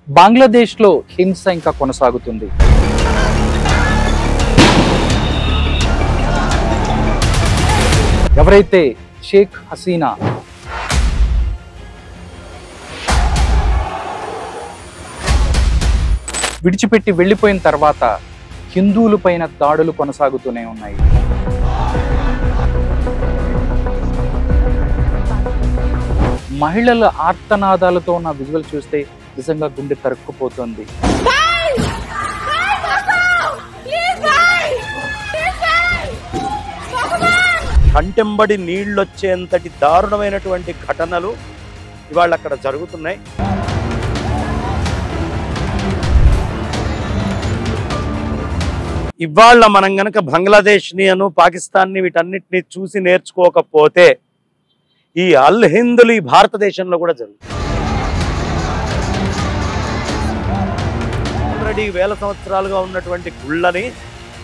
బంగ్లాదేశ్లో హింస ఇంకా కొనసాగుతుంది. ఎవరైతే షేక్ హసీనా విడిచిపెట్టి వెళ్ళిపోయిన తర్వాత హిందువులపైన దాడులు కొనసాగుతూనే ఉన్నాయి. మహిళల ఆర్తనాదాలతో ఉన్న విజువల్ చూస్తే నిజంగా గుండె తరుక్కుపోతుంది. కంటెంబడి నీళ్ళొచ్చేంతటి దారుణమైనటువంటి ఘటనలు ఇవాళ అక్కడ జరుగుతున్నాయి. ఇవాళ మనం గనక బంగ్లాదేశ్ని పాకిస్తాన్ని వీటన్నిటిని చూసి నేర్చుకోకపోతే ఈ అల్ హిందులు ఈ భారతదేశంలో కూడా జరుగుతుంది. ఆల్రెడీ వేల సంవత్సరాలుగా ఉన్నటువంటి గుళ్ళని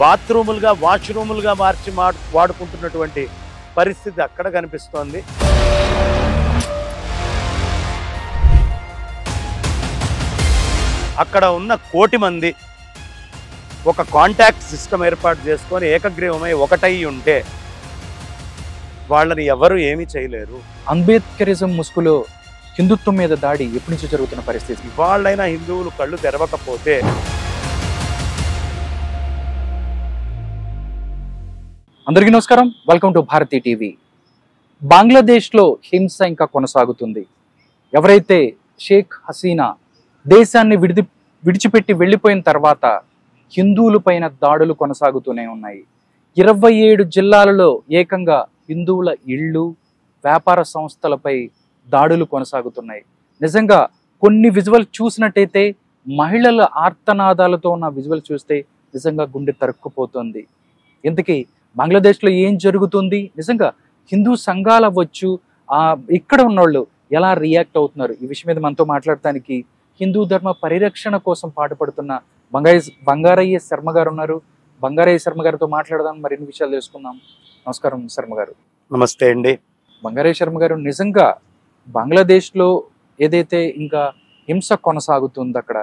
బాత్రూములుగా వాష్రూములుగా మార్చి వాడుకుంటున్నటువంటి పరిస్థితి అక్కడ కనిపిస్తోంది. అక్కడ ఉన్న 1 కోటి మంది ఒక కాంటాక్ట్ సిస్టమ్ ఏర్పాటు చేసుకొని ఏకగ్రీవమై ఒకటై ఉంటే వాళ్ళని ఎవరు ఏమీ చేయలేరు. అంబేద్కరిజం ముసుగులో హిందుత్వం మీద దాడి ఎప్పటి నుంచి జరుగుతున్న పరిస్థితి. ఇవాళ్ళైనా హిందువులు కళ్ళు తెరవకపోతే అందరికీ నమస్కారం, వెల్కమ్ టు భారతీ టీవీ. బంగ్లాదేశ్లో హింస ఇంకా కొనసాగుతుంది. ఎవరైతే షేక్ హసీనా దేశాన్ని విడిచిపెట్టి వెళ్ళిపోయిన తర్వాత హిందువులపైన దాడులు కొనసాగుతూనే ఉన్నాయి. 27 జిల్లాలలో ఏకంగా హిందువుల ఇళ్ళు, వ్యాపార సంస్థలపై దాడులు కొనసాగుతున్నాయి. నిజంగా కొన్ని విజువల్ చూసినట్టయితే మహిళల ఆర్తనాదాలతో ఉన్న విజువల్ చూస్తే నిజంగా గుండె తరుక్కుపోతుంది. ఇంతకీ బంగ్లాదేశ్లో ఏం జరుగుతుంది, నిజంగా హిందూ సంఘాలు అవ్వచ్చు, ఇక్కడ ఉన్నోళ్ళు ఎలా రియాక్ట్ అవుతున్నారు, ఈ విషయం మీద మనతో మాట్లాడటానికి హిందూ ధర్మ పరిరక్షణ కోసం పాటుపడుతున్న బంగారయ్య శర్మ గారు ఉన్నారు. బంగారయ్య శర్మ గారితో మాట్లాడదాం, మరిన్ని విషయాలు తెలుసుకుందాం. నమస్కారం శర్మ గారు. నమస్తే అండి. బంగారయ్య శర్మ గారు, నిజంగా బంగ్లాదేశ్లో ఏదైతే ఇంకా హింస కొనసాగుతుంది, అక్కడ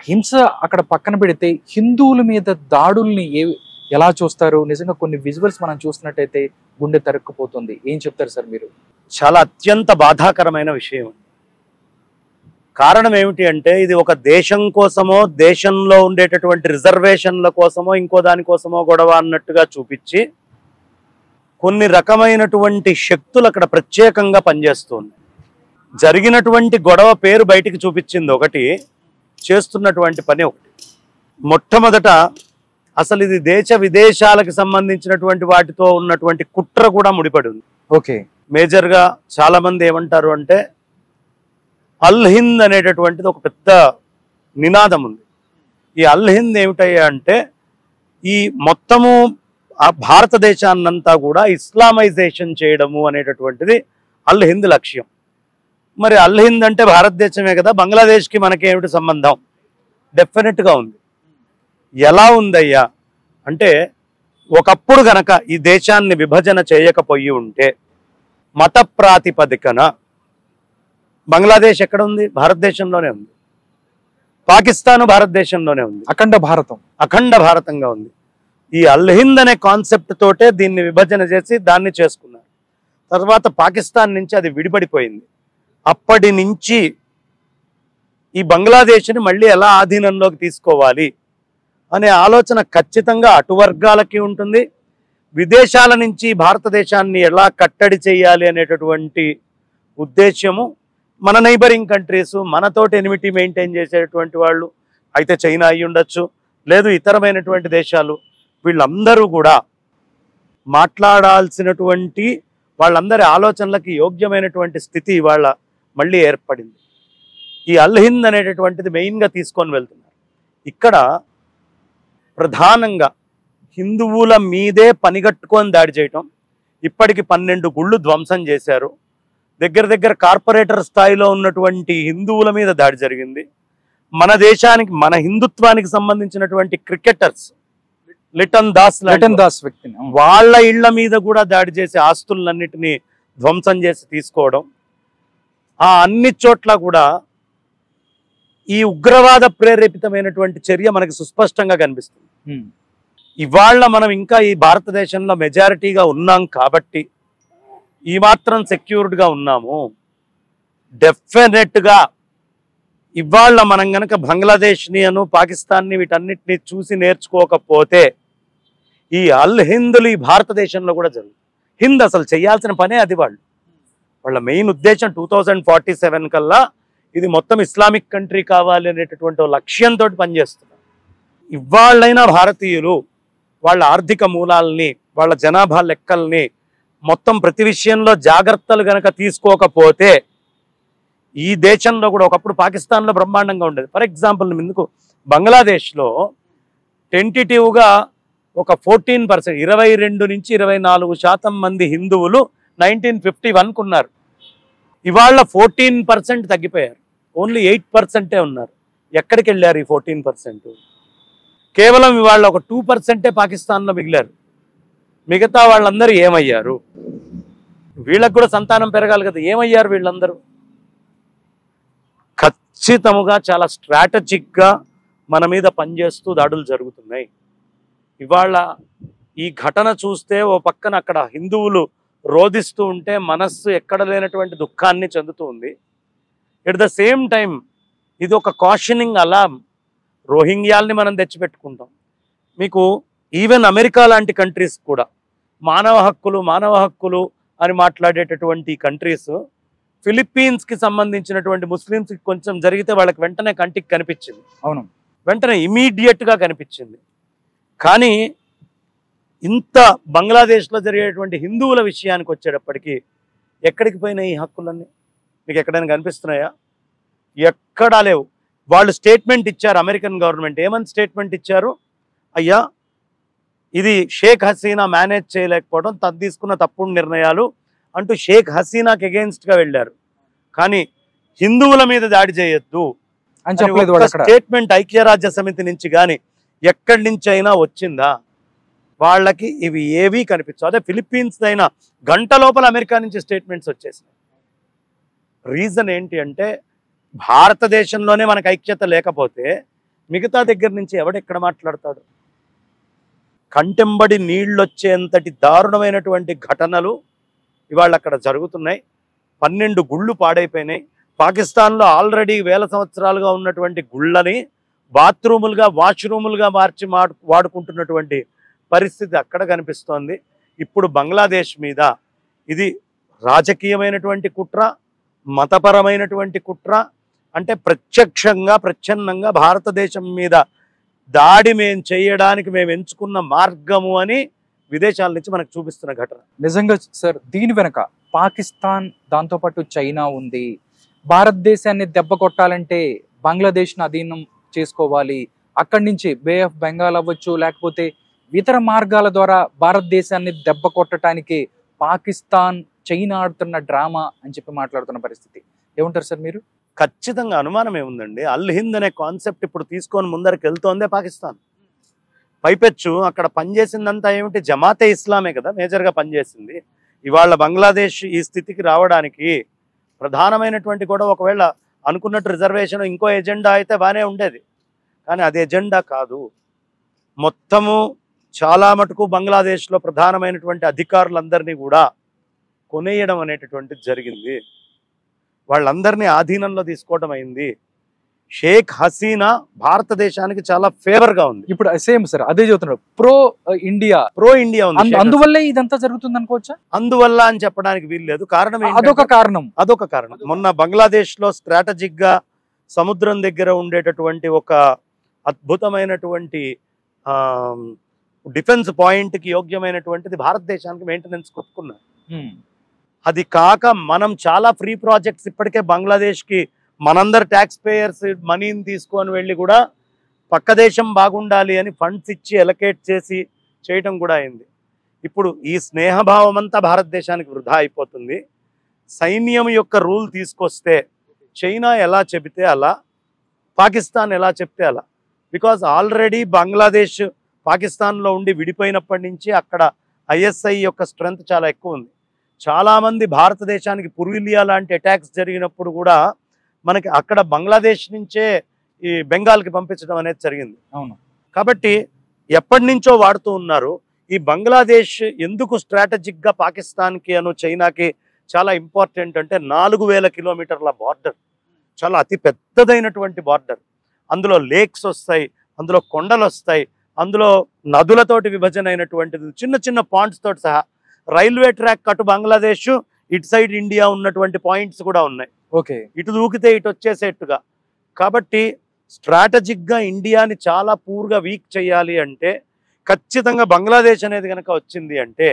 హింస అక్కడ పక్కన పెడితే హిందువుల మీద దాడుల్ని ఎలా చూస్తారు? నిజంగా కొన్ని విజువల్స్ మనం చూసినట్టయితే గుండె తరుక్కుపోతుంది. ఏం చెప్తారు సార్ మీరు? చాలా అత్యంత బాధాకరమైన విషయం. కారణం ఏమిటి అంటే, ఇది ఒక దేశం కోసమో, దేశంలో ఉండేటటువంటి రిజర్వేషన్ల కోసమో, ఇంకో దానికోసమో గొడవ అన్నట్టుగా చూపించి కొన్ని రకమైనటువంటి శక్తులు అక్కడ ప్రత్యేకంగా పనిచేస్తుంది. జరిగినటువంటి గొడవ పేరు బయటికి చూపించింది ఒకటి, చేస్తున్నటువంటి పని ఒకటి. మొట్టమొదట అసలు ఇది దేశ విదేశాలకు సంబంధించినటువంటి వాటితో ఉన్నటువంటి కుట్ర కూడా ముడిపడి ఉంది. ఓకే, మేజర్గా చాలా మంది ఏమంటారు అంటే, అల్ హింద్ అనేటటువంటిది ఒక పెద్ద నినాదం ఉంది. ఈ అల్ హింద్ ఏమిటయ్యా అంటే, ఈ మొత్తము ఆ భారతదేశాన్నంతా కూడా ఇస్లామైజేషన్ చేయడము అనేటటువంటిది అల్ హింద్ లక్ష్యం. మరి అల్ హింద్ అంటే భారతదేశమే కదా, బంగ్లాదేశ్కి మనకేమిటి సంబంధం? డెఫినెట్గా ఉంది. ఎలా ఉందయ్యా అంటే, ఒకప్పుడు గనక ఈ దేశాన్ని విభజన చేయకపోయి ఉంటే మత ప్రాతిపదికన బంగ్లాదేశ్ ఎక్కడ ఉంది? భారతదేశంలోనే ఉంది. పాకిస్తాన్ భారతదేశంలోనే ఉంది. అఖండ భారతంగా ఉంది. ఈ అల్ హింద్ అనే కాన్సెప్ట్ తోటే దీన్ని విభజన చేసి దాన్ని చేసుకున్నారు. తర్వాత పాకిస్తాన్ నుంచి అది విడిపడిపోయింది. అప్పటి నుంచి ఈ బంగ్లాదేశ్ని మళ్ళీ ఎలా ఆధీనంలోకి తీసుకోవాలి అనే ఆలోచన ఖచ్చితంగా అటు వర్గాలకి ఉంటుంది. విదేశాల నుంచి భారతదేశాన్ని ఎలా కట్టడి చేయాలి అనేటటువంటి ఉద్దేశ్యము మన నైబరింగ్ కంట్రీస్, మనతోటి ఎనిమిటీ మెయింటైన్ చేసేటువంటి వాళ్ళు అయితే చైనా అయి ఉండొచ్చు, లేదు ఇతరమైనటువంటి దేశాలు, వీళ్ళందరూ కూడా మాట్లాడాల్సినటువంటి వాళ్ళందరి ఆలోచనలకి యోగ్యమైనటువంటి స్థితి ఇవాళ మళ్ళీ ఏర్పడింది. ఈ అల్ హింద్ అనేటటువంటిది మెయిన్గా తీసుకొని వెళ్తున్నారు. ఇక్కడ ప్రధానంగా హిందువుల మీదే పనిగట్టుకొని దాడి చేయటం. ఇప్పటికి 12 గుళ్ళు ధ్వంసం చేశారు. దగ్గర కార్పొరేటర్ స్థాయిలో ఉన్నటువంటి హిందువుల మీద దాడి జరిగింది. మన దేశానికి, మన హిందుత్వానికి సంబంధించినటువంటి క్రికెటర్స్ లిటన్ దాస్ వ్యక్తిని వాళ్ళ ఇళ్ల మీద కూడా దాడి చేసి ఆస్తులన్నిటినీ ధ్వంసం చేసి తీసుకోవడం. ఆ అన్ని చోట్ల కూడా ఈ ఉగ్రవాద ప్రేరేపితమైనటువంటి చర్య మనకి సుస్పష్టంగా కనిపిస్తుంది. ఇవాళ మనం ఇంకా ఈ భారతదేశంలో మెజారిటీగా ఉన్నాం కాబట్టి ఈ మాత్రం సెక్యూర్డ్గా ఉన్నాము. డెఫినెట్గా ఇవాళ మనం గనక బంగ్లాదేశ్ని పాకిస్తాన్ని వీటన్నిటిని చూసి నేర్చుకోకపోతే ఈ అల్ హిందులు ఈ భారతదేశంలో కూడా జరుగుతుంది. హింద్ అసలు చేయాల్సిన పనే అది. వాళ్ళ మెయిన్ ఉద్దేశం 2047 కల్లా ఇది మొత్తం ఇస్లామిక్ కంట్రీ కావాలి అనేటటువంటి లక్ష్యంతో పనిచేస్తున్నారు. ఇవాళ్ళైనా భారతీయులు వాళ్ళ ఆర్థిక మూలాల్ని, వాళ్ళ జనాభా లెక్కల్ని, మొత్తం ప్రతి విషయంలో జాగ్రత్తలు గనక తీసుకోకపోతే ఈ దేశంలో కూడా ఒకప్పుడు పాకిస్తాన్లో బ్రహ్మాండంగా ఉండేది. ఫర్ ఎగ్జాంపుల్ ఎందుకు బంగ్లాదేశ్లో టెంటిటివ్గా ఒక 14%, 22 నుంచి 24% మంది హిందువులు 1951 ఉన్నారు. ఇవాళ 14% తగ్గిపోయారు. ఓన్లీ 8% ఉన్నారు. ఎక్కడికి వెళ్ళారు ఈ 14%? కేవలం ఇవాళ ఒక 2% పాకిస్తాన్లో మిగిలారు. మిగతా వాళ్ళందరూ ఏమయ్యారు? వీళ్ళకు కూడా సంతానం పెరగాలి కదా, ఏమయ్యారు వీళ్ళందరూ? ఖచ్చితంగా చాలా స్ట్రాటజిక్గా మన మీద పనిచేస్తూ దాడులు జరుగుతున్నాయి. ఇవాళ ఈ ఘటన చూస్తే ఓ పక్కన అక్కడ హిందువులు రోధిస్తూ ఉంటే మనస్సు ఎక్కడ లేనటువంటి దుఃఖాన్ని చెందుతూ ఉంది. ఎట్ ద సేమ్ టైం ఇది ఒక కాషనింగ్ అలార్మ్. రోహింగ్యాల్ని మనం తెచ్చిపెట్టుకుంటాం. మీకు ఈవెన్ అమెరికా లాంటి కంట్రీస్ కూడా మానవ హక్కులు అని మాట్లాడేటటువంటి కంట్రీస్ ఫిలిప్పీన్స్కి సంబంధించినటువంటి ముస్లిమ్స్కి కొంచెం జరిగితే వాళ్ళకి వెంటనే కంటికి కనిపించింది. అవును, వెంటనే ఇమీడియట్గా కనిపించింది. కానీ ఇంత బంగ్లాదేశ్లో జరిగేటువంటి హిందువుల విషయానికి వచ్చేటప్పటికీ ఎక్కడికి పోయినాయి ఈ హక్కులన్నీ? మీకు ఎక్కడైనా కనిపిస్తున్నాయా? ఎక్కడా లేవు. వాళ్ళు స్టేట్మెంట్ ఇచ్చారు, అమెరికన్ గవర్నమెంట్ ఏమని స్టేట్మెంట్ ఇచ్చారు? అయ్యా, ఇది షేక్ హసీనా మేనేజ్ చేయలేకపోవడం, తను తీసుకున్న తప్పుడు నిర్ణయాలు అంటూ షేక్ హసీనాకి అగెయిన్స్ట్గా వెళ్ళారు. కానీ హిందువుల మీద దాడి చేయొద్దు అని చెప్పలేదు. స్టేట్మెంట్ ఐక్యరాజ్య సమితి నుంచి కానీ ఎక్కడి నుంచి అయినా వచ్చిందా? వాళ్ళకి ఇవి ఏవీ కనిపించవు. అదే ఫిలిప్పీన్స్ అయినా గంట లోపల అమెరికా నుంచి స్టేట్మెంట్స్ వచ్చేసినాయి. రీజన్ ఏంటి అంటే భారతదేశంలోనే మనకు ఐక్యత లేకపోతే మిగతా దగ్గర నుంచి ఎవడెక్కడ మాట్లాడతాడు? కంటెంబడి నీళ్ళొచ్చేంతటి దారుణమైనటువంటి ఘటనలు ఇవాళ అక్కడ జరుగుతున్నాయి. 12 గుళ్ళు పాడైపోయినాయి. పాకిస్తాన్లో ఆల్రెడీ వేల సంవత్సరాలుగా ఉన్నటువంటి గుళ్ళని బాత్రూములుగా, వాష్రూములుగా మార్చి వాడుకుంటున్నటువంటి పరిస్థితి అక్కడ కనిపిస్తోంది. ఇప్పుడు బంగ్లాదేశ్ మీద ఇది రాజకీయమైనటువంటి కుట్ర, మతపరమైనటువంటి కుట్ర, అంటే ప్రత్యక్షంగా ప్రచ్ఛన్నంగా భారతదేశం మీద దాడి మేము చేయడానికి మేము ఎంచుకున్న మార్గము అని విదేశాల నుంచి మనకు చూపిస్తున్న ఘటన. నిజంగా సార్, దీని వెనక పాకిస్తాన్, దాంతోపాటు చైనా ఉంది. భారతదేశాన్ని దెబ్బ కొట్టాలంటే బంగ్లాదేశ్ను అధీనం చేసుకోవాలి, అక్కడి నుంచి బే ఆఫ్ బెంగాల్ అవ్వచ్చు, లేకపోతే ఇతర మార్గాల ద్వారా భారతదేశాన్ని దెబ్బ కొట్టడానికి పాకిస్తాన్, చైనా ఆడుతున్న డ్రామా అని చెప్పి మాట్లాడుతున్న పరిస్థితి. ఏమంటారు సార్ మీరు? ఖచ్చితంగా అనుమానం ఏముందండి, అల్ హింద్ అనే కాన్సెప్ట్ ఇప్పుడు తీసుకొని ముందరికి వెళ్తోందే పాకిస్తాన్. పైపెచ్చు అక్కడ పనిచేసిందంతా ఏమిటి? జమాతే ఇస్లామే కదా మేజర్గా పనిచేసింది. ఇవాళ బంగ్లాదేశ్ ఈ స్థితికి రావడానికి ప్రధానమైనటువంటి కూడా ఒకవేళ అనుకున్నట్టు రిజర్వేషన్ ఇంకో ఎజెండా అయితే బాగానే ఉండేది. కానీ అది ఎజెండా కాదు. మొత్తము చాలా మటుకు బంగ్లాదేశ్లో ప్రధానమైనటువంటి అధికారులందరినీ కూడా కొనేయడం అనేటటువంటిది జరిగింది. వాళ్ళందరినీ ఆధీనంలో తీసుకోవడం అయింది. షేక్ హసీనా భారతదేశానికి చాలా ఫేవర్గా ఉంది. ఇప్పుడు సేమ్ సార్ అదే చెబుతున్నారు, ప్రో ఇండియా ఉంది. అందువల్లే ఇదంతా జరుగుతుంది అనుకోవచ్చా? అందువల్ల అని చెప్పడానికి వీల్లేదు. కారణం అదొక కారణం. మొన్న బంగ్లాదేశ్ లో స్ట్రాటజిక్ గా సముద్రం దగ్గర ఉండేటటువంటి ఒక అద్భుతమైనటువంటి డిఫెన్స్ పాయింట్ కి యోగ్యమైనటువంటిది భారతదేశానికి మెయింటెనెన్స్ కొట్టుకున్నారు. అది కాక మనం చాలా ఫ్రీ ప్రాజెక్ట్స్ ఇప్పటికే బంగ్లాదేశ్ కి మనందరు ట్యాక్స్ పేయర్స్ మనీని తీసుకొని వెళ్ళి కూడా పక్క దేశం బాగుండాలి అని ఫండ్స్ ఇచ్చి ఎలకేట్ చేసి చేయడం కూడా అయింది. ఇప్పుడు ఈ స్నేహభావం అంతా భారతదేశానికి వృధా అయిపోతుంది. సైన్యం యొక్క రూల్ తీసుకొస్తే చైనా ఎలా చెబితే అలా, పాకిస్తాన్ ఎలా చెప్తే అలా. బికాజ్ ఆల్రెడీ బంగ్లాదేశ్ పాకిస్తాన్లో ఉండి విడిపోయినప్పటి నుంచి అక్కడ ఐఎస్ఐ యొక్క స్ట్రెంగ్త్ చాలా ఎక్కువ ఉంది. చాలామంది భారతదేశానికి పురులియా లాంటి అటాక్స్ జరిగినప్పుడు కూడా మనకి అక్కడ బంగ్లాదేశ్ నుంచే ఈ బెంగాల్కి పంపించడం అనేది జరిగింది. అవును. కాబట్టి ఎప్పటి నుంచో వాడుతూ ఉన్నారు. ఈ బంగ్లాదేశ్ ఎందుకు స్ట్రాటజిక్గా పాకిస్తాన్కి చైనాకి చాలా ఇంపార్టెంట్ అంటే 4000 కిలోమీటర్ల బార్డర్, చాలా అతి పెద్దదైనటువంటి బార్డర్. అందులో లేక్స్ వస్తాయి, అందులో కొండలు వస్తాయి, అందులో నదులతోటి విభజన అయినటువంటిది, చిన్న చిన్న పాయింట్స్ తోటి సహా రైల్వే ట్రాక్ అటు బంగ్లాదేశ్, ఇటు సైడ్ ఇండియా ఉన్నటువంటి పాయింట్స్ కూడా ఉన్నాయి. ఓకే. ఇటు దూకితే ఇటు వచ్చేసేట్టుగా. కాబట్టి స్ట్రాటజిక్గా ఇండియాని చాలా పూర్గా వీక్ చేయాలి అంటే ఖచ్చితంగా బంగ్లాదేశ్ అనేది కనుక వచ్చింది అంటే,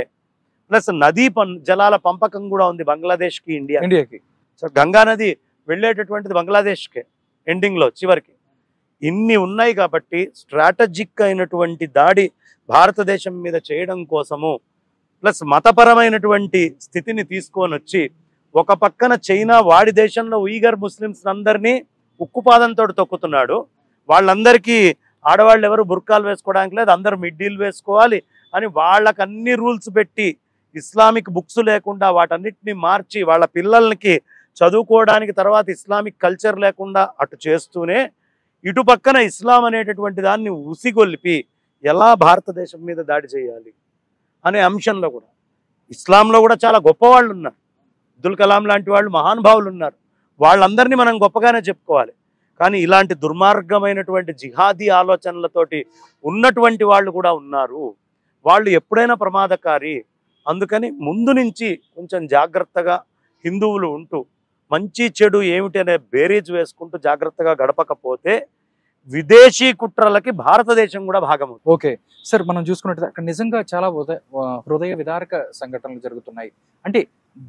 ప్లస్ నదీ జలాల పంపకం కూడా ఉంది బంగ్లాదేశ్కి ఇండియాకి. సో గంగా నది వెళ్ళేటటువంటిది బంగ్లాదేశ్కే ఎండింగ్లో చివరికి. ఇన్ని ఉన్నాయి కాబట్టి స్ట్రాటజిక్ అయినటువంటి దాడి భారతదేశం మీద చేయడం కోసము, ప్లస్ మతపరమైనటువంటి స్థితిని తీసుకొని వచ్చి ఒక పక్కన చైనా వాడి దేశంలో ఉయిగర్ ముస్లిమ్స్ అందరినీ ఉక్కుపాదంతో తొక్కుతున్నాడు. వాళ్ళందరికీ ఆడవాళ్ళు ఎవరు బుర్కాలు వేసుకోవడానికి లేదు, అందరూ మిడ్డీలు వేసుకోవాలి అని వాళ్ళకి అన్ని రూల్స్ పెట్టి, ఇస్లామిక్ బుక్స్ లేకుండా వాటన్నిటిని మార్చి వాళ్ళ పిల్లలకి చదువుకోవడానికి తర్వాత ఇస్లామిక్ కల్చర్ లేకుండా అటు చేస్తూనే ఇటు పక్కన ఇస్లాం అనేటటువంటి దాన్ని ఉసిగొల్పి ఎలా భారతదేశం మీద దాడి చేయాలి అనే అంశంలో కూడా, ఇస్లాంలో కూడా చాలా గొప్పవాళ్ళు ఉన్నారు, అబ్దుల్ కలాం లాంటి వాళ్ళు మహానుభావులు ఉన్నారు, వాళ్ళందరినీ మనం గొప్పగానే చెప్పుకోవాలి. కానీ ఇలాంటి దుర్మార్గమైనటువంటి జిహాదీ ఆలోచనలతోటి ఉన్నటువంటి వాళ్ళు కూడా ఉన్నారు. వాళ్ళు ఎప్పుడైనా ప్రమాదకారి. అందుకని ముందు నుంచి కొంచెం జాగ్రత్తగా హిందువులు ఉంటూ మంచి చెడు ఏమిటి అనే బేరీజ్ వేసుకుంటూ జాగ్రత్తగా గడపకపోతే విదేశీ కుట్రలకి భారతదేశం కూడా భాగమవుతుంది. ఓకే సార్, మనం చూసుకున్నట్టు అక్కడ నిజంగా చాలా హృదయ విదారక సంఘటనలు జరుగుతున్నాయి. అంటే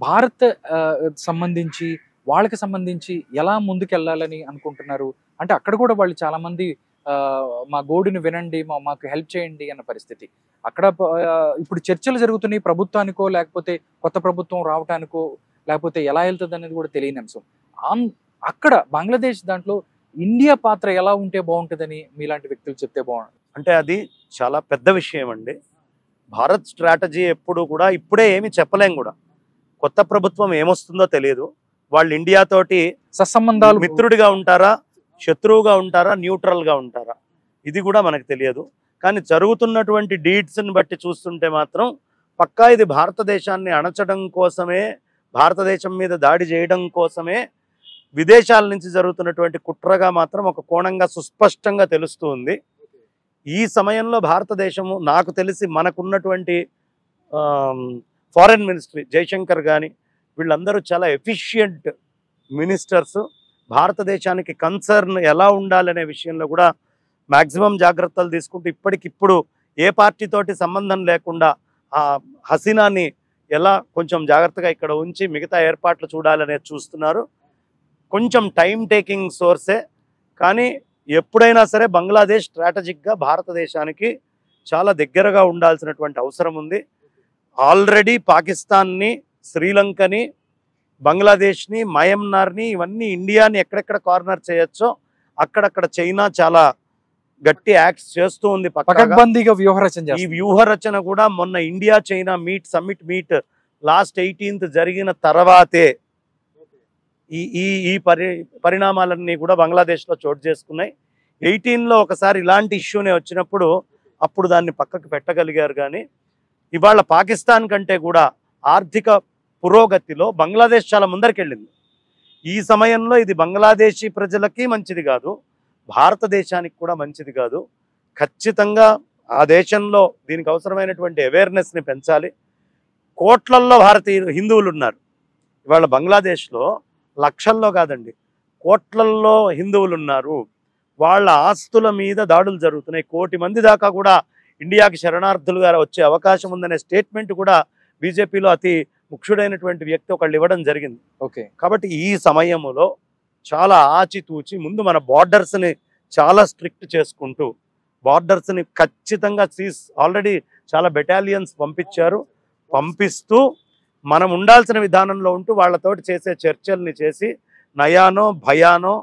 భారత్ సంబంధించి వాళ్ళకి సంబంధించి ఎలా ముందుకెళ్ళాలని అనుకుంటున్నారు? అంటే అక్కడ కూడా వాళ్ళు చాలా మంది మా గోడుని వినండి, మాకు హెల్ప్ చేయండి అన్న పరిస్థితి. అక్కడ ఇప్పుడు చర్చలు జరుగుతున్నాయి, ప్రభుత్వానికో లేకపోతే కొత్త ప్రభుత్వం రావటానికో లేకపోతే ఎలా వెళ్తుంది అనేది కూడా తెలియని అంశం. అక్కడ బంగ్లాదేశ్ దాంట్లో ఇండియా పాత్ర ఎలా ఉంటే బాగుంటుందని మీలాంటి వ్యక్తులు చెప్తే బాగుంటుంది. అంటే అది చాలా పెద్ద విషయం అండి. భారత్ స్ట్రాటజీ ఎప్పుడు కూడా ఇప్పుడే ఏమి చెప్పలేం కూడా. కొత్త ప్రభుత్వం ఏమొస్తుందో తెలియదు. వాళ్ళు ఇండియాతోటి సత్సంబంధాలు, మిత్రుడిగా ఉంటారా, శత్రువుగా ఉంటారా, న్యూట్రల్గా ఉంటారా, ఇది కూడా మనకు తెలియదు. కానీ జరుగుతున్నటువంటి డీడ్స్ని బట్టి చూస్తుంటే మాత్రం పక్కా ఇది భారతదేశాన్ని అణచడం కోసమే, భారతదేశం మీద దాడి చేయడం కోసమే విదేశాల నుంచి జరుగుతున్నటువంటి కుట్రగా మాత్రం ఒక కోణంగా సుస్పష్టంగా తెలుస్తూ ఉంది. ఈ సమయంలో భారతదేశము, నాకు తెలిసి మనకున్నటువంటి ఫారెన్ మినిస్ట్రీ జయశంకర్ కానీ వీళ్ళందరూ చాలా ఎఫిషియంట్ మినిస్టర్స్. భారతదేశానికి కన్సర్న్ ఎలా ఉండాలనే విషయంలో కూడా మ్యాక్సిమం జాగ్రత్తలు తీసుకుంటూ ఇప్పటికిప్పుడు ఏ పార్టీతోటి సంబంధం లేకుండా ఆ హసీనాని ఎలా కొంచెం జాగ్రత్తగా ఇక్కడ ఉంచి మిగతా ఏర్పాట్లు చూడాలనేది చూస్తున్నారు. కొంచెం టైం టేకింగ్ సోర్సే, కానీ ఎప్పుడైనా సరే బంగ్లాదేశ్ స్ట్రాటజిక్గా భారతదేశానికి చాలా దగ్గరగా ఉండాల్సినటువంటి అవసరం ఉంది. ఆల్రెడీ పాకిస్తాన్ని, శ్రీలంకని, బంగ్లాదేశ్ని, మయన్మార్ని, ఇవన్నీ ఇండియాని ఎక్కడెక్కడ కార్నర్ చేయొచ్చో అక్కడక్కడ చైనా చాలా గట్టి యాక్ట్స్ చేస్తూ ఉంది. పకడ్బందీగా వ్యూహరచన. ఈ వ్యూహరచన కూడా మొన్న India China summit meet last 18th జరిగిన తర్వాతే ఈ పరిణామాలన్నీ కూడా బంగ్లాదేశ్లో చోటు చేసుకున్నాయి. 18లో ఒకసారి ఇలాంటి ఇష్యూనే వచ్చినప్పుడు అప్పుడు దాన్ని పక్కకు పెట్టగలిగారు. కానీ ఇవాళ పాకిస్తాన్ కంటే కూడా ఆర్థిక పురోగతిలో బంగ్లాదేశ్ చాలా ముందరికెళ్ళింది. ఈ సమయంలో ఇది బంగ్లాదేశీ ప్రజలకి మంచిది కాదు, భారతదేశానికి కూడా మంచిది కాదు. ఖచ్చితంగా ఆ దేశంలో దీనికి అవసరమైనటువంటి అవేర్నెస్ని పెంచాలి. కోట్లల్లో హిందువులు ఉన్నారు. ఇవాళ బంగ్లాదేశ్లో లక్షల్లో కాదండి, కోట్లల్లో హిందువులు ఉన్నారు. వాళ్ళ ఆస్తుల మీద దాడులు జరుగుతున్నాయి. 1 కోటి మంది దాకా కూడా ఇండియాకి శరణార్థులుగా వచ్చే అవకాశం ఉందనే స్టేట్మెంట్ కూడా బీజేపీలో అతి ముఖ్యుడైనటువంటి వ్యక్తి ఒకళ్ళు ఇవ్వడం జరిగింది. ఓకే, కాబట్టి ఈ సమయంలో చాలా ఆచితూచి ముందు మన బార్డర్స్ని చాలా స్ట్రిక్ట్ చేసుకుంటూ, బార్డర్స్ని ఖచ్చితంగా ఆల్రెడీ చాలా బెటాలియన్స్ పంపిస్తూ మనం ఉండాల్సిన విధానంలో ఉంటూ వాళ్ళతోటి చేసే చర్చల్ని చేసి నయానో భయానో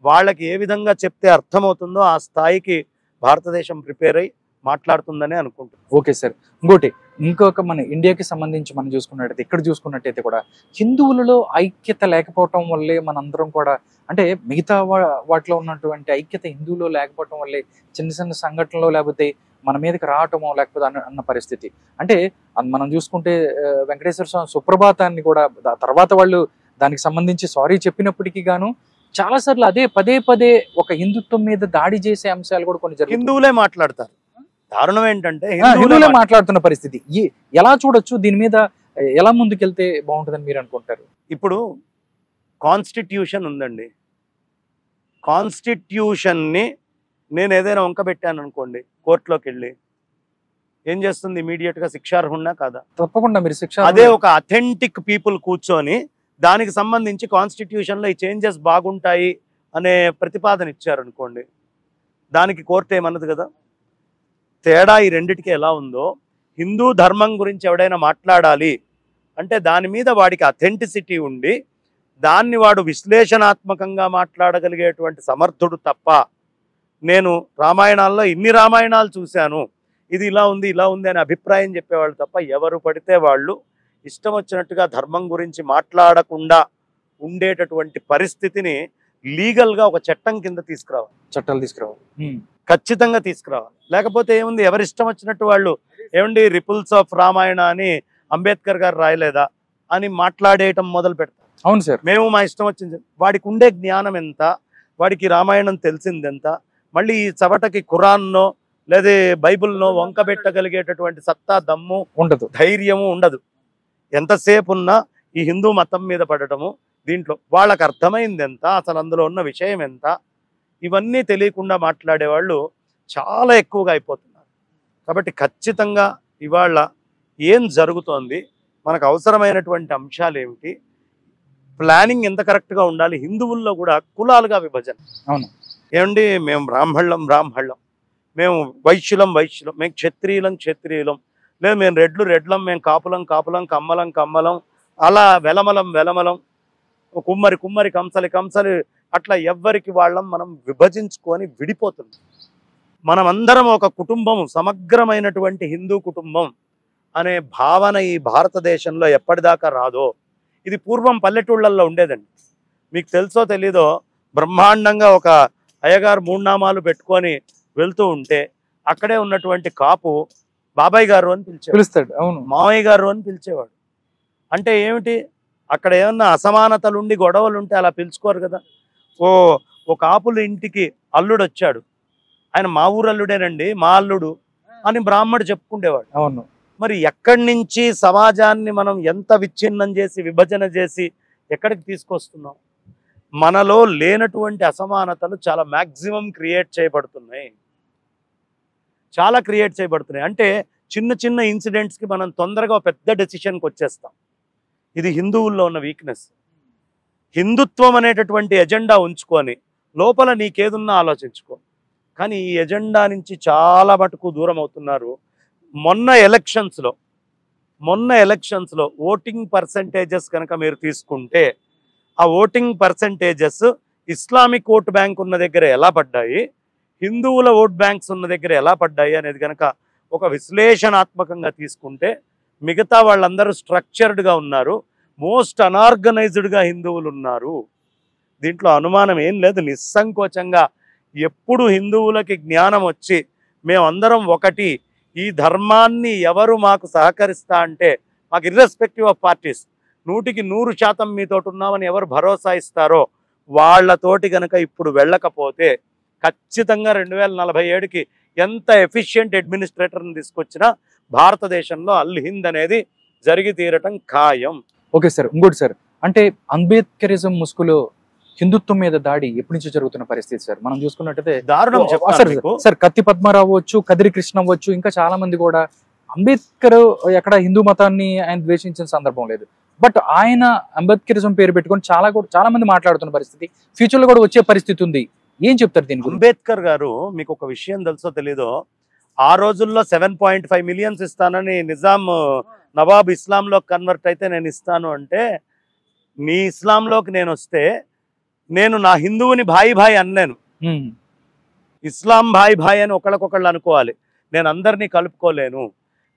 వాళ్ళకి ఏ విధంగా చెప్తే అర్థమవుతుందో ఆ స్థాయికి భారతదేశం ప్రిపేర్ అయ్యి మాట్లాడుతుందని అనుకుంటున్నాను. Okay sir. ఇంకొక మన ఇండియాకి సంబంధించి మనం చూసుకున్నట్టయితే ఇక్కడ చూసుకున్నట్టయితే కూడా హిందువులలో ఐక్యత లేకపోవటం వల్లే మనందరం కూడా అంటే మిగతా వాటిలో ఉన్నటువంటి ఐక్యత హిందువులో లేకపోవటం వల్లే చిన్న చిన్న సంఘటనలో లేకపోతే మన మీదకి రావటమో లేకపోతే అన్న పరిస్థితి. అంటే మనం చూసుకుంటే వెంకటేశ్వర స్వామి సుప్రభాతాన్ని కూడా తర్వాత వాళ్ళు దానికి సంబంధించి సారీ చెప్పినప్పటికీ గాను చాలా సార్లు అదే పదే ఒక హిందుత్వం మీద దాడి చేసే అంశాలు కూడా కొన్ని జరుగుతాయి. హిందువులే మాట్లాడతారు. దారుణం ఏంటంటే హిందువులే మాట్లాడుతున్న పరిస్థితి. ఎలా చూడొచ్చు, దీని మీద ఎలా ముందుకెళ్తే బాగుంటుందని మీరు అనుకుంటారు? ఇప్పుడు కాన్స్టిట్యూషన్ ఉందండి. కాన్స్టిట్యూషన్ని నేను ఏదైనా వంక పెట్టాను అనుకోండి, కోర్టులోకి వెళ్ళి ఏం చేస్తుంది? ఇమీడియట్ గా శిక్షార్హున్నా కాదా? తప్పకుండా మీరు శిక్ష. అదే ఒక అథెంటిక్ పీపుల్ కూర్చొని దానికి సంబంధించి కాన్స్టిట్యూషన్ లో ఈ చేంజెస్ బాగుంటాయి అనే ప్రతిపాదన ఇచ్చారు అనుకోండి, దానికి కోర్టు ఏమన్నది కదా. తేడా ఈ రెండిటికి ఎలా ఉందో, హిందూ ధర్మం గురించి ఎవడైనా మాట్లాడాలి అంటే దాని మీద వాడికి అథెంటిసిటీ ఉండి దాన్ని వాడు విశ్లేషణాత్మకంగా మాట్లాడగలిగేటువంటి సమర్థుడు తప్ప, నేను రామాయణాల్లో ఇన్ని రామాయణాలు చూశాను, ఇది ఇలా ఉంది అనే అభిప్రాయం చెప్పేవాళ్ళు తప్ప ఎవరు పడితే వాళ్ళు ఇష్టం వచ్చినట్టుగా ధర్మం గురించి మాట్లాడకుండా ఉండేటటువంటి పరిస్థితిని లీగల్గా ఒక చట్టం కింద చట్టాలు తీసుకురావాలి, ఖచ్చితంగా తీసుకురావాలి. లేకపోతే ఏముంది, ఎవరి ఇష్టం వచ్చినట్టు వాళ్ళు ఏమండి రిపుల్స్ ఆఫ్ రామాయణ అని అంబేద్కర్ గారు రాయలేదా అని మాట్లాడేయటం మొదలు పెడతారు. అవును సార్, మేము మా ఇష్టం వచ్చింది. వాడికి ఉండే జ్ఞానం ఎంత, వాడికి రామాయణం తెలిసింది ఎంత, మళ్ళీ ఈ చవటకి ఖురాన్నో లేదా బైబిల్నో వంక పెట్టగలిగేటటువంటి సత్తా, దమ్ము ఉండదు, ధైర్యము ఉండదు. ఎంతసేపు ఉన్నా ఈ హిందూ మతం మీద పడటము, దీంట్లో వాళ్ళకి అర్థమైంది ఎంత, అసలు అందులో ఉన్న విషయం ఎంత, ఇవన్నీ తెలియకుండా మాట్లాడేవాళ్ళు చాలా ఎక్కువగా అయిపోతున్నారు. కాబట్టి ఖచ్చితంగా ఇవాళ ఏం జరుగుతోంది, మనకు అవసరమైనటువంటి అంశాలు ఏమిటి, ప్లానింగ్ ఎంత కరెక్ట్గా ఉండాలి. హిందువుల్లో కూడా కులాలుగా విభజన. అవును ఏమండి, మేము బ్రాహ్మణులం, మేము వైశ్యులం, మేము క్షత్రియులం, లేదు మేము రెడ్లం, మేము కాపులం, కమ్మలం, అలా వెలమలం, కుమ్మరి, కంసలి, అట్లా ఎవ్వరికి వాళ్ళం మనం విభజించుకొని విడిపోతున్నాం. మనమందరం ఒక కుటుంబం, సమగ్రమైనటువంటి హిందూ కుటుంబం అనే భావన ఈ భారతదేశంలో ఎప్పటిదాకా రాదో, ఇది పూర్వం పల్లెటూళ్ళల్లో ఉండేదండి. మీకు తెలుసో తెలీదో, బ్రహ్మాండంగా ఒక అయ్యగారు 3 నామాలు పెట్టుకొని వెళ్తూ ఉంటే అక్కడే ఉన్నటువంటి కాపు బాబాయ్ గారు అని పిలిచేవాడు, అవును, మామయ్య గారు అని పిలిచేవాడు. అంటే ఏమిటి, అక్కడ ఏమన్నా అసమానతలు ఉండి గొడవలు ఉంటే అలా పిలుచుకోరు కదా. ఓ కాపుల ఇంటికి అల్లుడు వచ్చాడు, ఆయన మా ఊరు అల్లుడేనండి, మా అల్లుడు అని బ్రాహ్మడు చెప్పుకుండేవాడు. అవును, మరి ఎక్కడి నుంచి సమాజాన్ని మనం ఎంత విచ్ఛిన్నం చేసి, విభజన చేసి ఎక్కడికి తీసుకొస్తున్నాం? మనలో లేనటువంటి అసమానతలు చాలా మ్యాక్సిమం క్రియేట్ చేయబడుతున్నాయి. అంటే చిన్న ఇన్సిడెంట్స్కి మనం తొందరగా పెద్ద డెసిషన్కి వచ్చేస్తాం. ఇది హిందువుల్లో ఉన్న వీక్నెస్. హిందుత్వం అనేటటువంటి ఎజెండా ఉంచుకొని లోపల నీకేదున్నా ఆలోచించుకో, కానీ ఈ ఎజెండా నుంచి చాలా మటుకు దూరం అవుతున్నారు. మొన్న ఎలక్షన్స్లో ఓటింగ్ పర్సంటేజెస్ కనుక మీరు తీసుకుంటే, ఆ voting percentages Islamic vote bank ఉన్న దగ్గర ఎలా పడ్డాయి, హిందువుల ఓట్ బ్యాంక్స్ ఉన్న దగ్గర ఎలా పడ్డాయి అనేది కనుక ఒక విశ్లేషణాత్మకంగా తీసుకుంటే, మిగతా వాళ్ళందరూ స్ట్రక్చర్డ్గా ఉన్నారు, మోస్ట్ అనార్గనైజ్డ్గా హిందువులు ఉన్నారు. దీంట్లో అనుమానం ఏం లేదు. నిస్సంకోచంగా ఎప్పుడు హిందువులకి జ్ఞానం వచ్చి మేమందరం ఒకటి, ఈ ధర్మాన్ని ఎవరు మాకు సహకరిస్తా అంటే, మాకు ఇర్రెస్పెక్టివ్ ఆఫ్ పార్టీస్ 100% మీతోటి ఉన్నామని ఎవరు భరోసా ఇస్తారో వాళ్ళతోటి కనుక ఇప్పుడు వెళ్ళకపోతే ఖచ్చితంగా 2047కి ఎంత ఎఫిషియెంట్ అడ్మినిస్ట్రేటర్ని తీసుకొచ్చినా భారతదేశంలో అల్ హింద్ అనేది జరిగి తీరటం ఖాయం. ఓకే సార్, ఇంకోటి సార్, అంటే అంబేద్కరిజం ముసుగులో హిందుత్వం మీద దాడి ఎప్పటి నుంచి జరుగుతున్న పరిస్థితి సార్? మనం చూసుకున్నట్టయితే దారుణం సార్, కత్తి పద్మారావు అవ్వచ్చు, కదిరి కృష్ణ అవ్వచ్చు, ఇంకా చాలా మంది కూడా అంబేద్కర్ ఎక్కడ హిందూ మతాన్ని ఆయన ద్వేషించిన సందర్భం లేదు. బట్ ఆయన అంబేద్కరిజం పేరు పెట్టుకొని చాలా మంది మాట్లాడుతున్న పరిస్థితి, ఫ్యూచర్ లో కూడా వచ్చే పరిస్థితి ఉంది. ఏం చెప్తారు దీని గురించి? అంబేద్కర్ గారు, మీకు ఒక విషయం తెలుసో తెలీదో, ఆ రోజుల్లో 7.5 మిలియన్స్ ఇస్తానని నిజాం నవాబ్ ఇస్లాంలో కన్వర్ట్ అయితే నేను ఇస్తాను అంటే, నీ ఇస్లాంలోకి నేను వస్తే నేను నా హిందువుని భాయి అనలేను, ఇస్లాం భాయి అని ఒకళ్ళకొకళ్ళు అనుకోవాలి. నేను అందరినీ కలుపుకోలేను.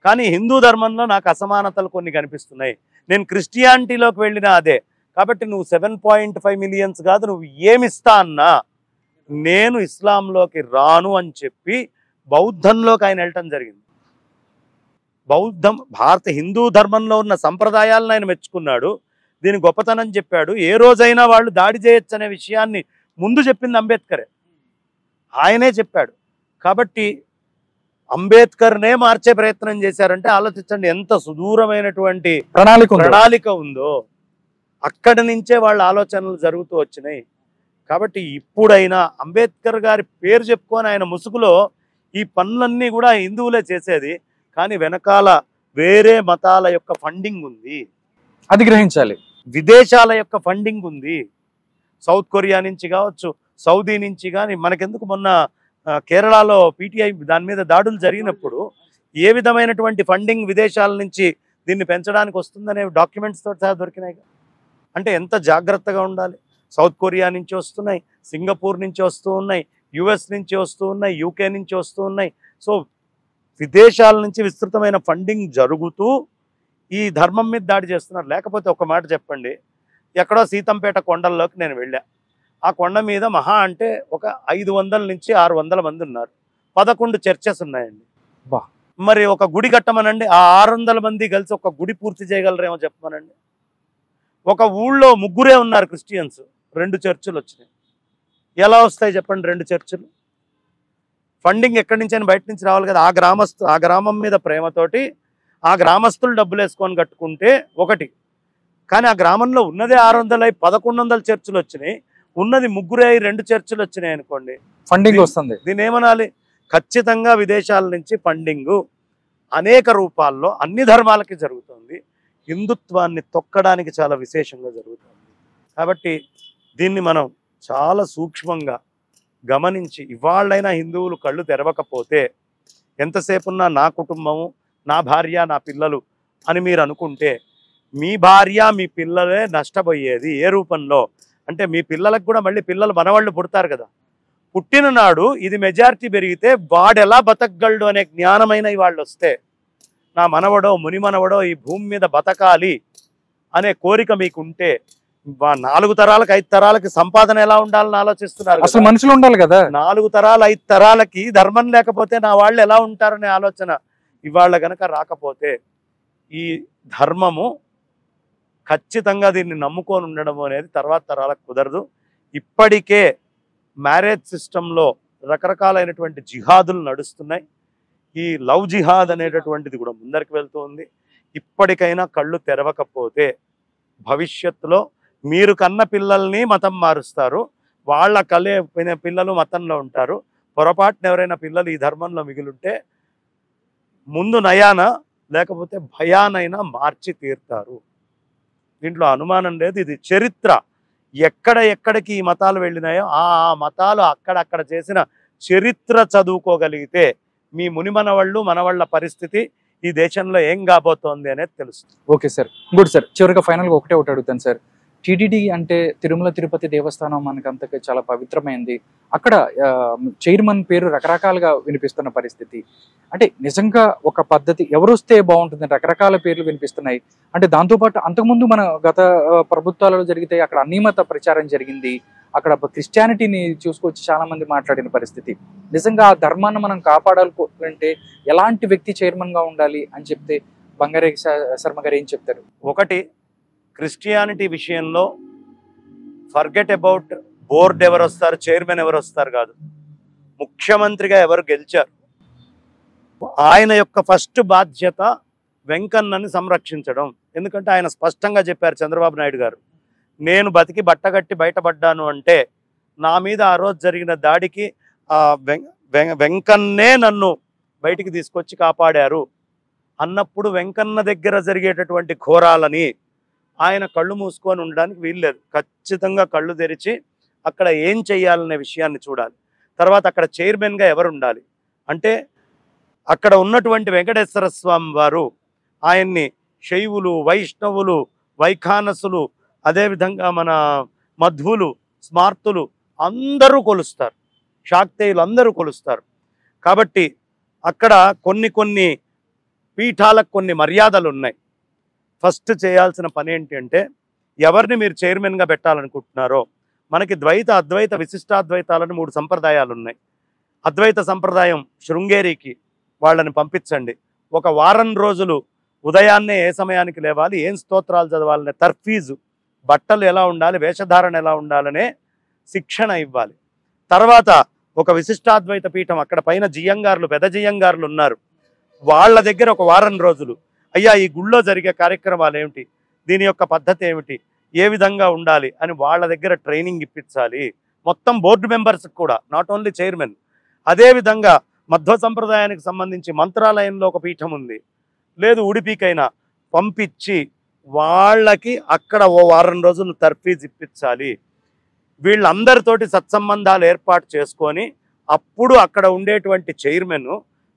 కానీ హిందూ ధర్మంలో నాకు అసమానతలు కొన్ని కనిపిస్తున్నాయి. నేను క్రిస్టియానిటీలోకి వెళ్ళినా అదే. కాబట్టి నువ్వు 7.5 మిలియన్స్ కాదు, నువ్వు ఏమిస్తా అన్నా నేను ఇస్లాంలోకి రాను అని చెప్పి బౌద్ధంలోకి ఆయన వెళ్ళటం జరిగింది. భారత హిందూ ధర్మంలో ఉన్న సంప్రదాయాలను ఆయన మెచ్చుకున్నాడు, దీని గొప్పతనం చెప్పాడు. ఏ రోజైనా వాళ్ళు దాడి చేయొచ్చు అనే విషయాన్ని ముందు చెప్పింది అంబేద్కరే, ఆయనే చెప్పాడు. కాబట్టి అంబేద్కర్నే మార్చే ప్రయత్నం చేశారంటే ఆలోచించండి ఎంత సుదూరమైనటువంటి ప్రణాళిక ఉందో. అక్కడి నుంచే వాళ్ళ ఆలోచనలు జరుగుతూ వచ్చినాయి. కాబట్టి ఇప్పుడైనా అంబేద్కర్ గారి పేరు చెప్పుకొని ఆయన ముసుగులో ఈ పనులన్నీ కూడా హిందువులే చేసేది, కానీ వెనకాల వేరే మతాల యొక్క ఫండింగ్ ఉంది, అది గ్రహించాలి. విదేశాల యొక్క ఫండింగ్ ఉంది, సౌత్ కొరియా నుంచి కావచ్చు, సౌదీ నుంచి. కానీ మనకెందుకు మొన్న కేరళలో పీటీఐ దాని మీద దాడులు జరిగినప్పుడు ఏ విధమైనటువంటి ఫండింగ్ విదేశాల నుంచి దీన్ని పెంచడానికి వస్తుందనే డాక్యుమెంట్స్ తోటి సహా దొరికినాయి. అంటే ఎంత జాగ్రత్తగా ఉండాలి. సౌత్ కొరియా నుంచి వస్తున్నాయి, సింగపూర్ నుంచి వస్తూ ఉన్నాయి, యుఎస్ నుంచి వస్తూ ఉన్నాయి, యూకే నుంచి వస్తూ ఉన్నాయి. సో విదేశాల నుంచి విస్తృతమైన ఫండింగ్ జరుగుతూ ఈ ధర్మం మీద దాడి చేస్తున్నారు. లేకపోతే ఒక మాట చెప్పండి, ఎక్కడో సీతంపేట కొండల్లోకి నేను వెళ్ళా, ఆ కొండ మీద మహా అంటే ఒక 500 నుంచి 600 మంది ఉన్నారు, 11 చర్చెస్ ఉన్నాయండి. మరి ఒక గుడి కట్టమనండి, ఆ 600 మంది కలిసి ఒక గుడి పూర్తి చేయగలరేమో చెప్పమనండి. ఒక ఊళ్ళో 3 ఉన్నారు క్రిస్టియన్స్, 2 చర్చిలు వచ్చినాయి. ఎలా వస్తాయి చెప్పండి 2 చర్చిలు? ఫండింగ్ ఎక్కడి నుంచి అయినా బయట నుంచి రావాలి కదా. ఆ గ్రామం మీద ప్రేమతోటి ఆ గ్రామస్తులు డబ్బులు వేసుకొని కట్టుకుంటే ఒకటి, కానీ ఆ గ్రామంలో ఉన్నదే 600 1100 చర్చిలు వచ్చినాయి, ఉన్నది 3 2 చర్చిలు వచ్చినాయి అనుకోండి, ఫండింగ్ వస్తుంది. దీని ఏమనాలి? ఖచ్చితంగా విదేశాల నుంచి ఫండింగ్ అనేక రూపాల్లో అన్ని ధర్మాలకి జరుగుతుంది. హిందుత్వాన్ని తొక్కడానికి చాలా విశేషంగా జరుగుతుంది. కాబట్టి దీన్ని మనం చాలా సూక్ష్మంగా గమనించి ఇవాళ్ళైనా హిందువులు కళ్ళు తెరవకపోతే, ఎంతసేపున్నా నా కుటుంబము, నా భార్య, నా పిల్లలు అని మీరు అనుకుంటే మీ భార్య మీ పిల్లలే నష్టపోయేది. ఏ రూపంలో అంటే మీ పిల్లలకు కూడా మళ్ళీ పిల్లలు మనవాళ్ళు పుడతారు కదా, పుట్టిన నాడు ఇది మెజారిటీ పెరిగితే వాడెలా బతకగలడు అనే జ్ఞానమైన వాళ్ళు వస్తే, నా మనవడో ముని మనవడో ఈ భూమి మీద బతకాలి అనే కోరిక మీకుంటే 4 తరాలకు 5 తరాలకి సంపాదన ఎలా ఉండాలని ఆలోచిస్తున్నారు. అసలు మనుషులు ఉండాలి కదా. 4 తరాలు 5 తరాలకి ధర్మం లేకపోతే నా వాళ్ళు ఎలా ఉంటారనే ఆలోచన ఇవాళ గనక రాకపోతే, ఈ ధర్మము ఖచ్చితంగా దీన్ని నమ్ముకొని ఉండడం అనేది తర్వాత తరాలకు కుదరదు. ఇప్పటికే మ్యారేజ్ సిస్టంలో రకరకాలైనటువంటి జిహాదులు నడుస్తున్నాయి. ఈ లవ్ జిహాద్ అనేటటువంటిది కూడా ముందరికి వెళ్తూ ఉంది. ఇప్పటికైనా కళ్ళు తెరవకపోతే భవిష్యత్తులో మీరు కన్న పిల్లల్ని మతం మారుస్తారు, వాళ్ళ కలే పిల్లలు మతంలో ఉంటారు. పొరపాటున ఎవరైనా పిల్లలు ఈ ధర్మంలో మిగిలింటే ముందు నయాన లేకపోతే భయానైనా మార్చి తీరుతారు. దీంట్లో అనుమానం లేదు. ఇది చరిత్ర. ఎక్కడికి ఈ మతాలు వెళ్ళినాయో ఆ మతాలు అక్కడక్కడ చేసిన చరిత్ర చదువుకోగలిగితే మీ మునిమనవాళ్ళు మనవాళ్ళ పరిస్థితి ఈ దేశంలో ఏం కాబోతోంది అనేది తెలుస్తుంది. Okay sir, good sir. చివరిగా ఫైనల్గా ఒకటే అడుగుతాను సార్. టీటీడీ అంటే తిరుమల తిరుపతి దేవస్థానం మనకంతకి చాలా పవిత్రమైంది. అక్కడ చైర్మన్ పేరు రకరకాలుగా వినిపిస్తున్న పరిస్థితి. అంటే నిజంగా ఒక పద్ధతి ఎవరు వస్తే బాగుంటుంది, రకరకాల పేర్లు వినిపిస్తున్నాయి. అంటే దాంతోపాటు అంతకుముందు మన గత ప్రభుత్వాలలో జరిగితే అక్కడ అన్నిమత ప్రచారం జరిగింది, అక్కడ క్రిస్టియానిటీని చూసుకొచ్చి చాలా మంది మాట్లాడిన పరిస్థితి. నిజంగా ఆ ధర్మాన్ని మనం కాపాడాలంటే ఎలాంటి వ్యక్తి చైర్మన్ గా ఉండాలి అని చెప్తే బంగారే శర్మ గారు ఏం చెప్తారు? ఒకటి, క్రిస్టియానిటీ విషయంలో ఫర్గెట్ అబౌట్ బోర్డు ఎవరు వస్తారు, చైర్మన్ ఎవరు వస్తారు కాదు, ముఖ్యమంత్రిగా ఎవరు గెలిచారు, ఆయన యొక్క ఫస్ట్ బాధ్యత వెంకన్నని సంరక్షించడం. ఎందుకంటే ఆయన స్పష్టంగా చెప్పారు చంద్రబాబు నాయుడు గారు, నేను బతికి బట్టగట్టి బయటపడ్డాను అంటే నా మీద ఆ రోజు జరిగిన దాడికి వెంకన్నే నన్ను బయటికి తీసుకొచ్చి కాపాడారు అన్నప్పుడు వెంకన్న దగ్గర జరిగేటటువంటి ఘోరాలని ఆయన కళ్ళు మూసుకొని ఉండడానికి వీల్లేదు. ఖచ్చితంగా కళ్ళు తెరిచి అక్కడ ఏం చెయ్యాలనే విషయాన్ని చూడాలి. తర్వాత అక్కడ చైర్మన్గా ఎవరు ఉండాలి అంటే అక్కడ ఉన్నటువంటి వెంకటేశ్వర స్వామి వారు ఆయన్ని శైవులు, వైష్ణవులు, వైఖానసులు, అదేవిధంగా మన మధ్వులు, స్మార్తులు అందరూ కొలుస్తారు, శాక్తేయులు అందరూ కొలుస్తారు. కాబట్టి అక్కడ కొన్ని పీఠాలకు కొన్ని మర్యాదలు ఉన్నాయి. ఫస్ట్ చేయాల్సిన పని ఏంటి అంటే, ఎవరిని మీరు చైర్మన్గా పెట్టాలనుకుంటున్నారో, మనకి ద్వైత అద్వైత విశిష్టాద్వైతాలని 3 సంప్రదాయాలు ఉన్నాయి. అద్వైత సంప్రదాయం శృంగేరికి వాళ్ళని పంపించండి. ఒక వారం రోజులు ఉదయాన్నే ఏ సమయానికి లేవాలి, ఏం స్తోత్రాలు చదవాలనే తర్ఫీజు, బట్టలు ఎలా ఉండాలి, వేషధారణ ఎలా ఉండాలనే శిక్షణ ఇవ్వాలి. తర్వాత ఒక విశిష్టాద్వైత పీఠం, అక్కడ పైన జియ్యంగారులు, పెద్ద జియ్యంగారులు ఉన్నారు, వాళ్ళ దగ్గర ఒక వారం రోజులు, అయ్యా ఈ గుళ్ళో జరిగే కార్యక్రమాలు ఏమిటి, దీని యొక్క పద్ధతి ఏమిటి, ఏ విధంగా ఉండాలి అని వాళ్ళ దగ్గర ట్రైనింగ్ ఇప్పించాలి. మొత్తం బోర్డు మెంబర్స్ కూడా, నాట్ ఓన్లీ చైర్మన్. అదేవిధంగా మధ్వ సంప్రదాయానికి సంబంధించి మంత్రాలయంలో ఒక పీఠం ఉంది, లేదు ఉడిపికైనా పంపించి వాళ్ళకి అక్కడ ఓ వారం రోజులు తర్ఫీజ్ ఇప్పించాలి. వీళ్ళందరితోటి సత్సంబంధాలు ఏర్పాటు చేసుకొని అప్పుడు అక్కడ ఉండేటువంటి చైర్మన్,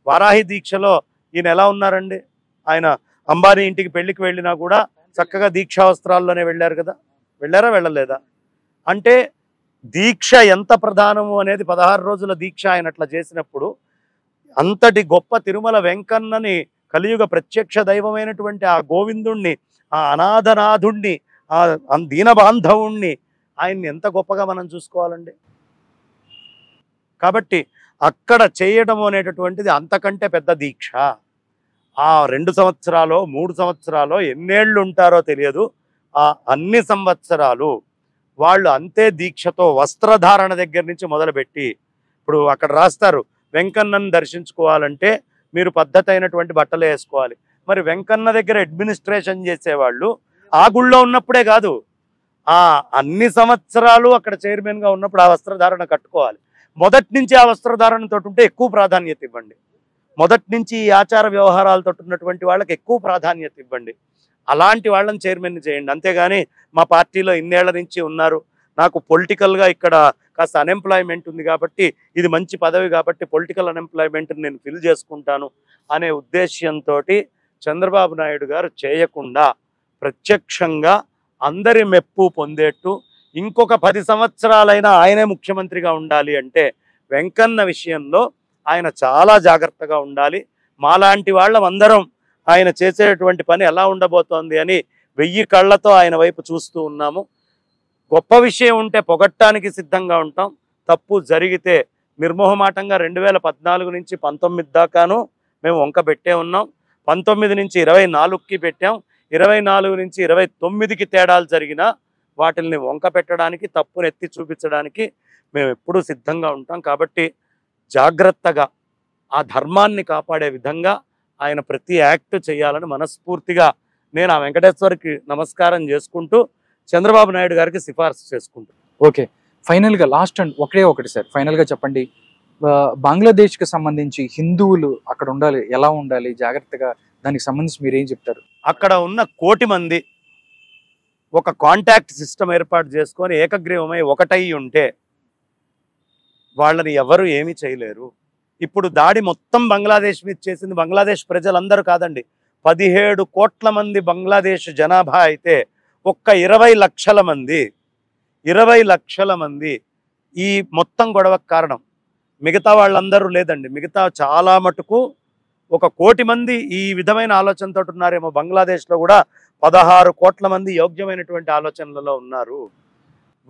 వారాహి దీక్షలో ఈయన ఎలా ఉన్నారండి, ఆయన అంబానీ ఇంటికి పెళ్లికి వెళ్ళినా కూడా చక్కగా దీక్షా వస్త్రాల్లోనే వెళ్ళారు కదా, వెళ్ళారా వెళ్ళలేదా? అంటే దీక్ష ఎంత ప్రధానము అనేది 16 రోజుల దీక్ష ఆయన అట్లా చేసినప్పుడు, అంతటి గొప్ప తిరుమల వెంకన్నని, కలియుగ ప్రత్యక్ష దైవమైనటువంటి ఆ గోవిందుణ్ణి, ఆ అనాథనాథుణ్ణి, ఆ దీనబాంధవుణ్ణి, ఆయన్ని ఎంత గొప్పగా మనం చూసుకోవాలండి. కాబట్టి అక్కడ చేయడం అనేటటువంటిది అంతకంటే పెద్ద దీక్ష. ఆ 2 సంవత్సరాలు 3 సంవత్సరాలు ఎన్నేళ్ళు ఉంటారో తెలియదు, ఆ అన్ని సంవత్సరాలు వాళ్ళు అంతే దీక్షతో వస్త్రధారణ దగ్గర నుంచి మొదలుపెట్టి, ఇప్పుడు అక్కడ రాస్తారు వెంకన్నను దర్శించుకోవాలంటే మీరు పద్ధతి అయినటువంటి బట్టలు వేసుకోవాలి. మరి వెంకన్న దగ్గర అడ్మినిస్ట్రేషన్ చేసేవాళ్ళు ఆ గుళ్ళో ఉన్నప్పుడే కాదు, ఆ అన్ని సంవత్సరాలు అక్కడ చైర్మన్గా ఉన్నప్పుడు ఆ వస్త్రధారణ కట్టుకోవాలి. మొదటి నుంచి ఆ వస్త్రధారణతో ఉంటే ఎక్కువ ప్రాధాన్యత ఇవ్వండి. మొదటి నుంచి ఈ ఆచార వ్యవహారాలతో ఉన్నటువంటి వాళ్ళకి ఎక్కువ ప్రాధాన్యత ఇవ్వండి. అలాంటి వాళ్ళని చైర్మన్ చేయండి. అంతేగాని మా పార్టీలో ఇన్నేళ్ల నుంచి ఉన్నారు, నాకు పొలిటికల్గా ఇక్కడ కాస్త అన్ఎంప్లాయ్మెంట్ ఉంది కాబట్టి ఇది మంచి పదవి కాబట్టి పొలిటికల్ అన్ఎంప్లాయ్మెంట్ని నేను ఫిల్ చేసుకుంటాను అనే ఉద్దేశ్యంతో చంద్రబాబు నాయుడు గారు చేయకుండా ప్రత్యక్షంగా అందరి మెప్పు పొందేట్టు ఇంకొక 10 సంవత్సరాలైనా ఆయనే ముఖ్యమంత్రిగా ఉండాలి అంటే వెంకన్న విషయంలో ఆయన చాలా జాగ్రత్తగా ఉండాలి. మాలాంటి వాళ్ళం అందరం ఆయన చేసేటువంటి పని ఎలా ఉండబోతోంది అని 1000 కళ్ళతో ఆయన వైపు చూస్తూ ఉన్నాము. గొప్ప విషయం ఉంటే పొగట్టానికి సిద్ధంగా ఉంటాం, తప్పు జరిగితే నిర్మోహమాటంగా 2014 నుంచి 19 దాకాను మేము వంక పెట్టే ఉన్నాం. 19 నుంచి 24కి పెట్టాం, 24 నుంచి 29కి తేడాలు జరిగినా వాటిల్ని వంక పెట్టడానికి, తప్పును ఎత్తి చూపించడానికి మేము ఎప్పుడూ సిద్ధంగా ఉంటాం. కాబట్టి జాగ్రత్తగా ఆ ధర్మాన్ని కాపాడే విధంగా ఆయన ప్రతి యాక్ట్ చేయాలని మనస్ఫూర్తిగా నేను ఆ వెంకటేశ్వరికి నమస్కారం చేసుకుంటూ చంద్రబాబు నాయుడు గారికి సిఫార్సు చేసుకుంటాను. ఓకే, ఫైనల్గా లాస్ట్ అండ్ ఒకటి సార్, ఫైనల్గా చెప్పండి, బంగ్లాదేశ్కి సంబంధించి హిందువులు అక్కడ ఉండాలి, ఎలా ఉండాలి జాగ్రత్తగా, దానికి సంబంధించి మీరు ఏం చెప్తారు? అక్కడ ఉన్న 1 కోటి మంది ఒక కాంటాక్ట్ సిస్టమ్ ఏర్పాటు చేసుకొని ఏకగ్రీవమై ఒకటై ఉంటే వాళ్ళని ఎవరు ఏమీ చేయలేరు. ఇప్పుడు దాడి మొత్తం బంగ్లాదేశ్ మీద చేసింది బంగ్లాదేశ్ ప్రజలందరూ కాదండి, 17 కోట్ల మంది బంగ్లాదేశ్ జనాభా అయితే ఒక్క 20 లక్షల మంది ఈ మొత్తం గొడవకు కారణం. మిగతా వాళ్ళందరూ లేదండి, మిగతా చాలా మటుకు 1 కోటి మంది ఈ విధమైన ఆలోచనతో ఉన్నారేమో. బంగ్లాదేశ్లో కూడా 16 కోట్ల మంది యోగ్యమైనటువంటి ఆలోచనలలో ఉన్నారు.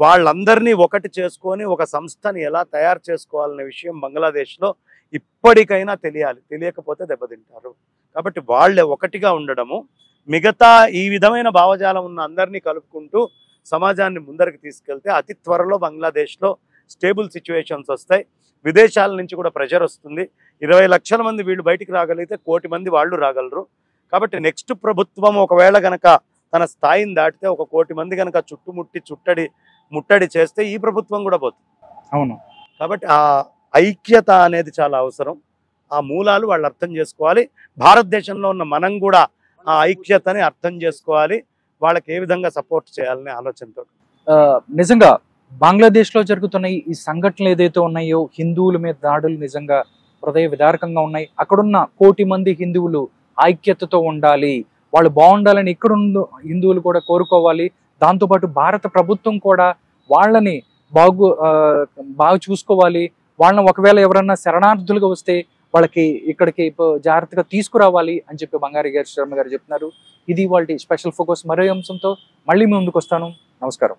వాళ్ళందరినీ ఒకటి చేసుకొని ఒక సంస్థని ఎలా తయారు చేసుకోవాలనే విషయం బంగ్లాదేశ్లో ఇప్పటికైనా తెలియాలి, తెలియకపోతే దెబ్బతింటారు. కాబట్టి వాళ్ళే ఒకటిగా ఉండడము, మిగతా ఈ విధమైన భావజాలం ఉన్న అందరినీ కలుపుకుంటూ సమాజాన్ని ముందరికి తీసుకెళ్తే అతి త్వరలో బంగ్లాదేశ్లో స్టేబుల్ సిచ్యువేషన్స్ వస్తాయి. విదేశాల నుంచి కూడా ప్రెషర్ వస్తుంది. 20 లక్షల మంది వీళ్ళు బయటికి రాగలిగితే 1 కోటి మంది వాళ్ళు రాగలరు. కాబట్టి నెక్స్ట్ ప్రభుత్వం ఒకవేళ గనక తన స్థాయిని దాటితే 1 కోటి మంది కనుక ముట్టడి చేస్తే ఈ ప్రభుత్వం కూడా పోతుంది. అవును, కాబట్టి ఆ ఐక్యత అనేది చాలా అవసరం. ఆ మూలాలు వాళ్ళు అర్థం చేసుకోవాలి. భారతదేశంలో ఉన్న మనం కూడా ఆ ఐక్యతని అర్థం చేసుకోవాలి, వాళ్ళకి ఏ విధంగా సపోర్ట్ చేయాలనే ఆలోచనతో. నిజంగా బంగ్లాదేశ్లో జరుగుతున్న ఈ సంఘటనలు ఏదైతే ఉన్నాయో, హిందువుల మీద దాడులు నిజంగా హృదయ విదారకంగా ఉన్నాయి. అక్కడున్న 1 కోటి మంది హిందువులు ఐక్యతతో ఉండాలి, వాళ్ళు బాగుండాలని ఇక్కడున్న హిందువులు కూడా కోరుకోవాలి. దాంతోపాటు భారత ప్రభుత్వం కూడా వాళ్ళని బాగా చూసుకోవాలి. వాళ్ళని ఒకవేళ ఎవరన్నా శరణార్థులుగా వస్తే వాళ్ళకి ఇక్కడికి జాగ్రత్తగా తీసుకురావాలి అని చెప్పి బంగారి గారు శర్మ గారు చెప్తున్నారు. ఇది వాళ్ళ స్పెషల్ ఫోకస్. మరో అంశంతో మళ్ళీ ముందుకు వస్తాను. నమస్కారం.